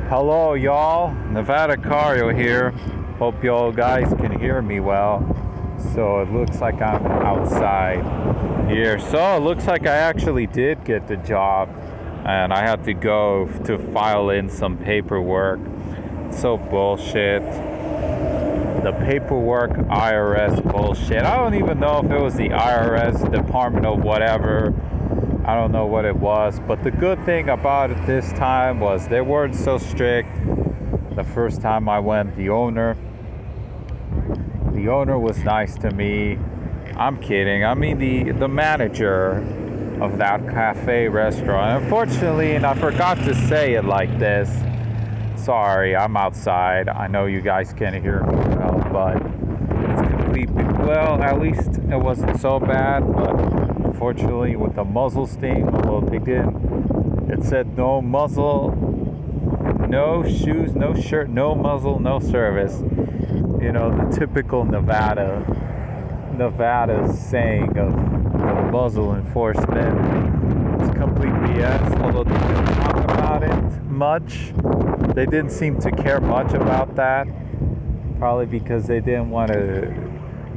Hello, y'all. Nevada Cario here. Hope y'all guys can hear me well. So it looks like I'm outside here. So it looks like I actually did get the job, and I had to go to file in some paperwork. So bullshit. The paperwork, IRS bullshit. I don't even know if it was the IRS, Department of whatever. I don't know what it was, but the good thing about it this time was they weren't so strict. The first time I went, the owner was nice to me. I'm kidding. I mean the manager of that cafe restaurant. Unfortunately, and I forgot to say it like this. Sorry, I'm outside. I know you guys can't hear me well, but it's completely, well, at least it wasn't so bad, but unfortunately with the muzzle sting, although they didn't, it said no muzzle, no shoes, no shirt, no muzzle, no service. You know, the typical Nevada saying of muzzle enforcement. It's complete BS, although they didn't talk about it much. They didn't seem to care much about that, probably because they didn't want to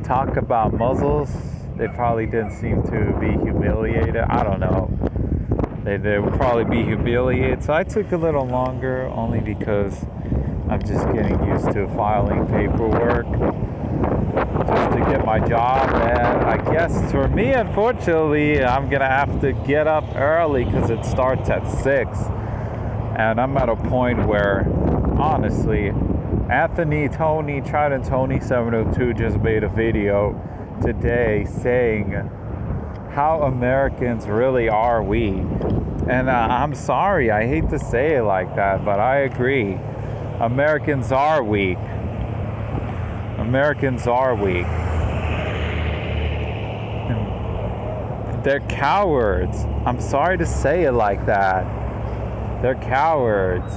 talk about muzzles. They probably didn't seem to be humiliated. I don't know. They would probably be humiliated. So I took a little longer only because I'm just getting used to filing paperwork just to get my job. And I guess for me, unfortunately, I'm going to have to get up early because it starts at 6. And I'm at a point where, honestly, Trident Tony 702 just made a video today saying how Americans really are weak. And I'm sorry, I hate to say it like that, but I agree. Americans are weak. Americans are weak. They're cowards. I'm sorry to say it like that. They're cowards.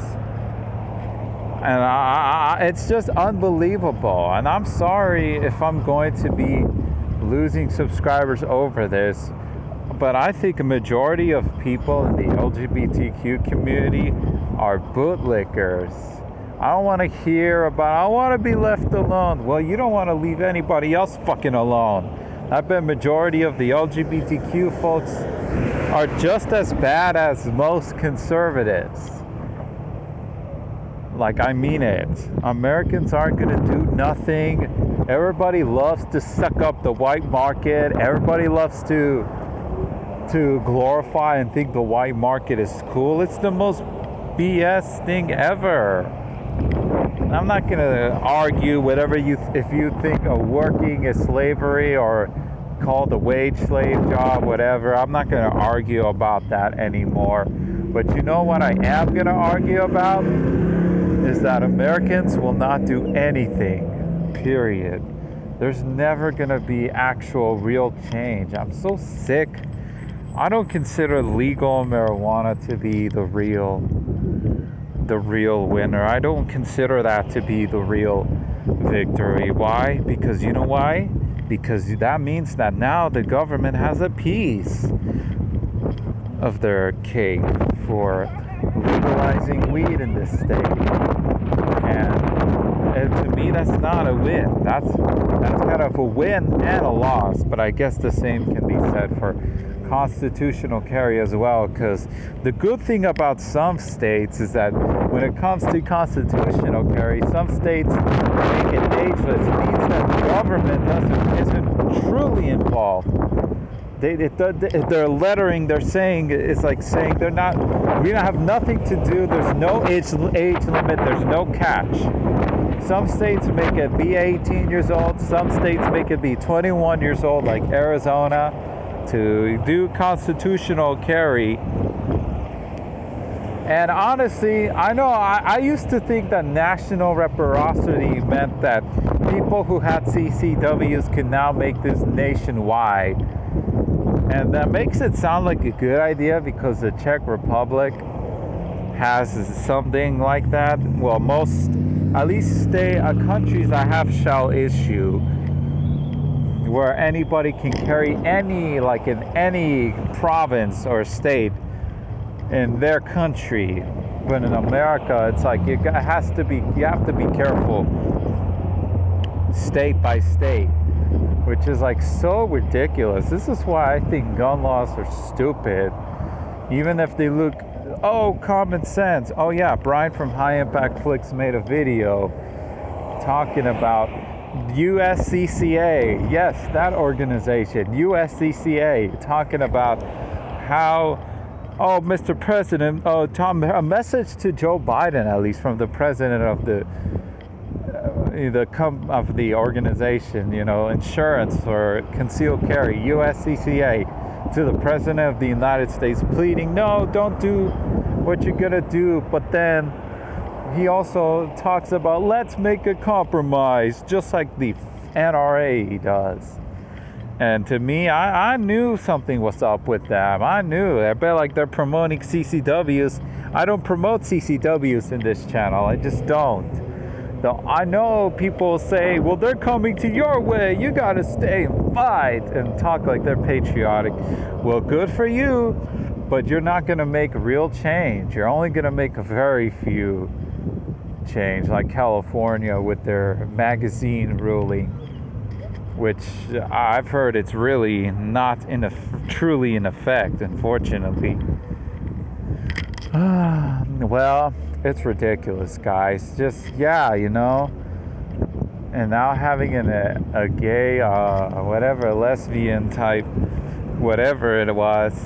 And it's just unbelievable. And I'm sorry if I'm going to be losing subscribers over this, but I think a majority of people in the LGBTQ community are bootlickers. I don't want to hear about, I want to be left alone. Well, you don't want to leave anybody else fucking alone. I bet majority of the LGBTQ folks are just as bad as most conservatives. Like, I mean it. Americans aren't going to do nothing. Everybody loves to suck up the white market. Everybody loves to glorify and think the white market is cool. It's the most BS thing ever. I'm not going to argue whatever if you think working is slavery or called a wage slave job, whatever. I'm not going to argue about that anymore. But you know what I am going to argue about? Is that Americans will not do anything, period. There's never going to be actual real change. I'm so sick. I don't consider legal marijuana to be the real winner. I don't consider that to be the real victory. Why? Because you know why? Because that means that now the government has a piece of their cake for legalizing weed in this state. And to me, that's not a win. That's kind of a win and a loss. But I guess the same can be said for constitutional carry as well, because the good thing about some states is that when it comes to constitutional carry, some states make it ageless. It means that the government isn't truly involved. Their lettering, they're saying, it's like saying we don't have nothing to do. There's no age limit. There's no catch. Some states make it be 18 years old. Some states make it be 21 years old, like Arizona, to do constitutional carry. And honestly, I know I used to think that national reciprocity meant that people who had CCWs can now make this nationwide. And that makes it sound like a good idea because the Czech Republic has something like that. Well, most, at least countries that have shall issue, where anybody can carry any, in any province or state in their country, But in America, it's like you have to be careful state by state, which is like so ridiculous. This is why I think gun laws are stupid, even if they look, oh, common sense. Oh yeah, Brian from High Impact Flicks made a video talking about USCCA. Yes, that organization, USCCA, talking about how, oh, Mr. President, oh, Tom, a message to Joe Biden, at least from the president of the organization, insurance or concealed carry, USCCA, to the president of the United States, pleading, no, don't do what you're gonna do. But then he also talks about, let's make a compromise, just like the NRA does. And to me, I knew something was up with them. I knew. I bet like they're promoting CCWs. I don't promote CCWs in this channel. I just don't. Though I know people say, well, they're coming to your way. You got to stay and fight and talk like they're patriotic. Well, good for you, but you're not going to make real change. You're only going to make a very few change, like California with their magazine ruling, which I've heard it's really not truly in effect, unfortunately. Well, it's ridiculous, guys. Just, yeah, and now having a gay, whatever, lesbian type, whatever it was,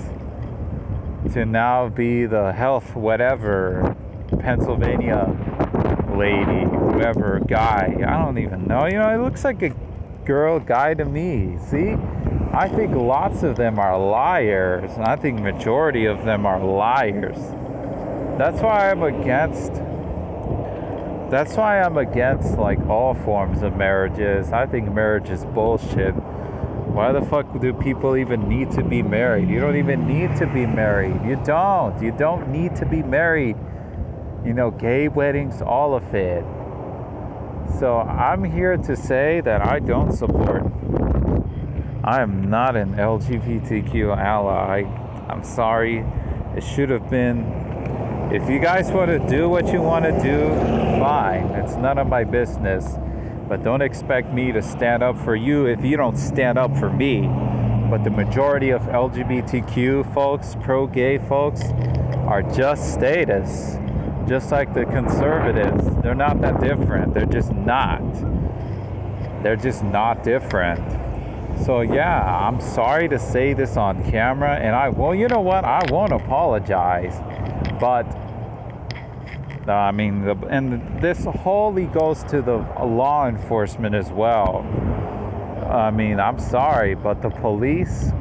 to now be the health whatever, Pennsylvania lady, whoever, guy, I don't even know. It looks like a guy to me. See, I think lots of them are liars, and I think majority of them are liars. That's why I'm against like all forms of marriages. I think marriage is bullshit. Why the fuck do people even need to be married? You don't even need to be married. You don't need to be married. Gay weddings, all of it. So I'm here to say that I don't support. I am not an LGBTQ ally. I'm sorry. It should have been. If you guys want to do what you want to do, fine. It's none of my business. But don't expect me to stand up for you if you don't stand up for me. But the majority of LGBTQ folks, pro-gay folks, are just status. Just like the conservatives. They're not that different. They're just not. They're just not different. So yeah, I'm sorry to say this on camera, and you know what? I won't apologize. But and this wholly goes to the law enforcement as well. I'm sorry, but the police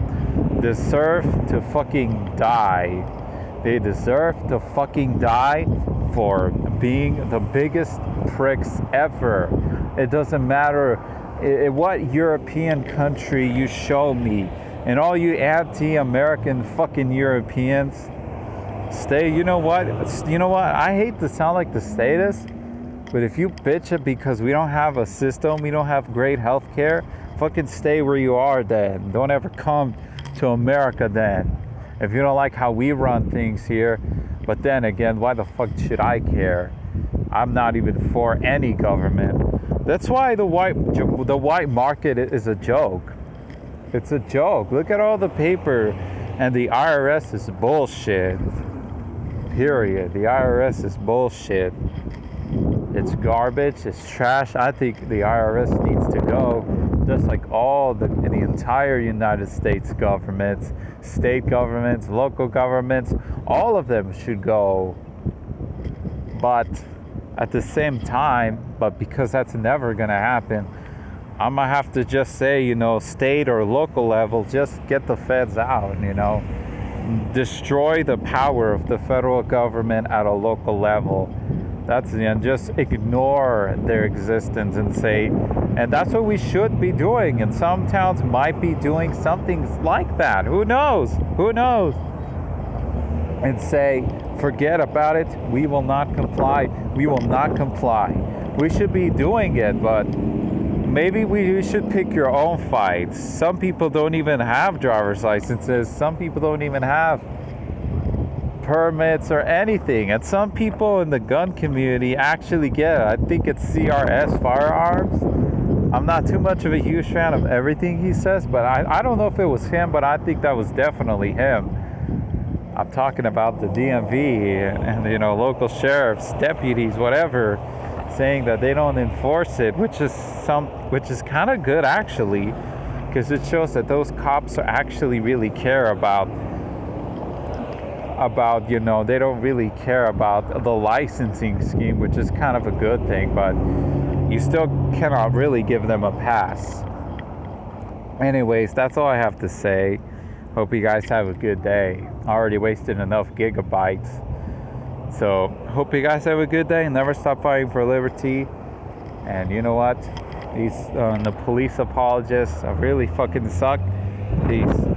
deserve to fucking die. They deserve to fucking die for being the biggest pricks ever. It doesn't matter what European country you show me, and all you anti-American fucking Europeans, stay. You know what? I hate to sound like the status, but if you bitch it because we don't have a system, we don't have great health care, fucking stay where you are then. Don't ever come to America then. If you don't like how we run things here. But then again, why the fuck should I care? I'm not even for any government. That's why the white market is a joke. It's a joke. Look at all the paper, and the IRS is bullshit. Period. The IRS is bullshit. It's garbage. It's trash. I think the IRS needs to go, just like all the entire United States government, state governments, local governments, all of them should go. But at the same time, because that's never going to happen, I'm going to have to just say, state or local level, just get the feds out, destroy the power of the federal government at a local level. And just ignore their existence and say, and that's what we should be doing. And some towns might be doing something like that. Who knows? And say, forget about it. We will not comply. We will not comply. We should be doing it, but maybe we should pick your own fights. Some people don't even have driver's licenses. Some people don't even have permits or anything. And some people in the gun community actually get it. I think it's CRS Firearms. I'm not too much of a huge fan of everything he says, but I don't know if it was him, but I think that was definitely him. I'm talking about the DMV and you know, local sheriffs, deputies, whatever, saying that they don't enforce it, which is kind of good actually, because it shows that those cops are actually really care about you know, they don't really care about the licensing scheme, which is kind of a good thing, but you still cannot really give them a pass. Anyways, that's all I have to say. Hope you guys have a good day. I already wasted enough gigabytes. So, hope you guys have a good day. Never stop fighting for liberty. And you know what? These the police apologists really fucking suck. Peace.